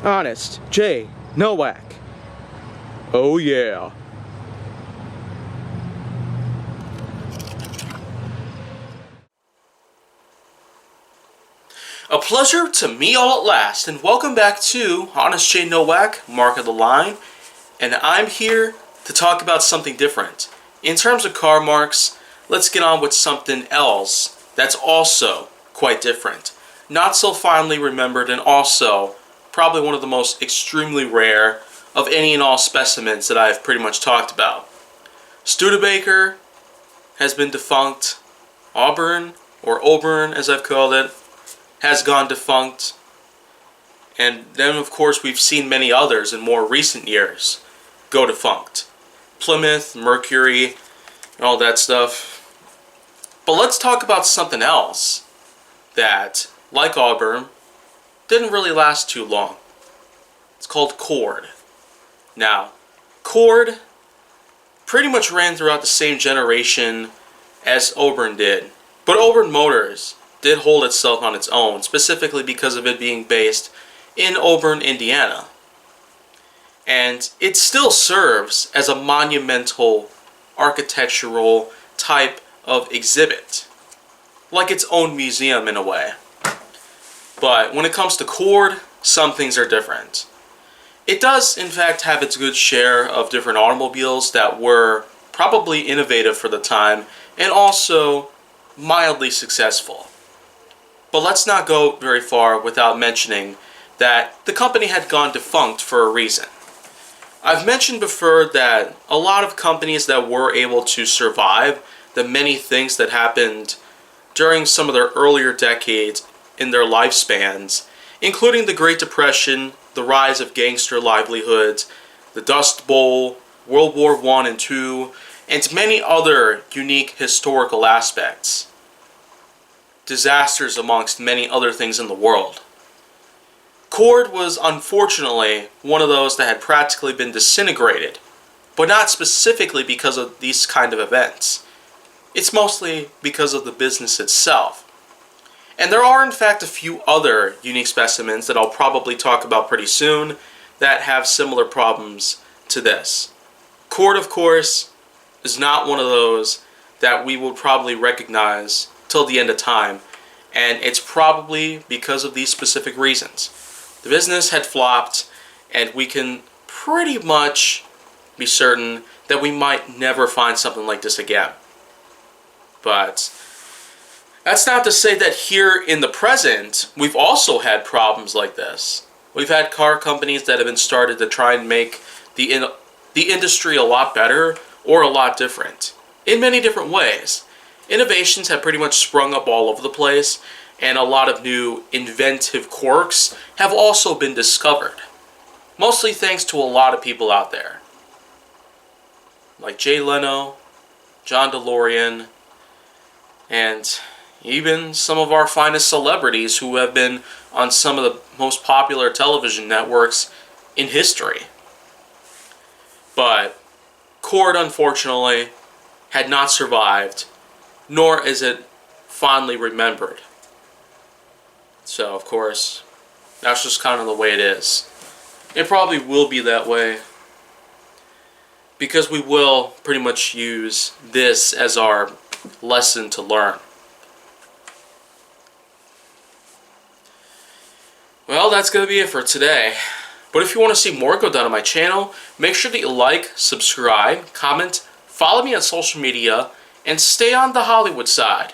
Honest J. Nowak. Oh yeah. A pleasure to meet all at last, and welcome back to Honest J. Nowak, Mark of the Line, and I'm here to talk about something different. In terms of car marks, let's get on with something else that's also quite different. Not so fondly remembered, and also probably one of the most extremely rare of any and all specimens that I've pretty much talked about. Studebaker has been defunct. Auburn, or Auburn as I've called it, has gone defunct. And then of course we've seen many others in more recent years go defunct. Plymouth, Mercury, and all that stuff. But let's talk about something else that, like Auburn, didn't really last too long. It's called Cord. Now, Cord pretty much ran throughout the same generation as Auburn did. But Auburn Motors did hold itself on its own, specifically because of it being based in Auburn, Indiana. And it still serves as a monumental architectural type of exhibit, like its own museum in a way. But when it comes to Cord, some things are different. It does in fact have its good share of different automobiles that were probably innovative for the time and also mildly successful. But let's not go very far without mentioning that the company had gone defunct for a reason. I've mentioned before that a lot of companies that were able to survive the many things that happened during some of their earlier decades in their lifespans, including the Great Depression, the rise of gangster livelihoods, the Dust Bowl, World War I and II, and many other unique historical aspects. Disasters amongst many other things in the world. Cord was unfortunately one of those that had practically been disintegrated, but not specifically because of these kind of events. It's mostly because of the business itself. And there are in fact a few other unique specimens that I'll probably talk about pretty soon that have similar problems to this. Cord, of course, is not one of those that we will probably recognize till the end of time, and it's probably because of these specific reasons. The business had flopped, and we can pretty much be certain that we might never find something like this again. But that's not to say that here in the present, we've also had problems like this. We've had car companies that have been started to try and make the industry a lot better or a lot different in many different ways. Innovations have pretty much sprung up all over the place, and a lot of new inventive quirks have also been discovered. Mostly thanks to a lot of people out there. Like Jay Leno, John DeLorean, and even some of our finest celebrities who have been on some of the most popular television networks in history. But Cord, unfortunately, had not survived, nor is it fondly remembered. So, of course, that's just kind of the way it is. It probably will be that way, because we will pretty much use this as our lesson to learn. Well, that's going to be it for today. But if you want to see more go down on my channel, make sure that you like, subscribe, comment, follow me on social media, and stay on the Hollywood side.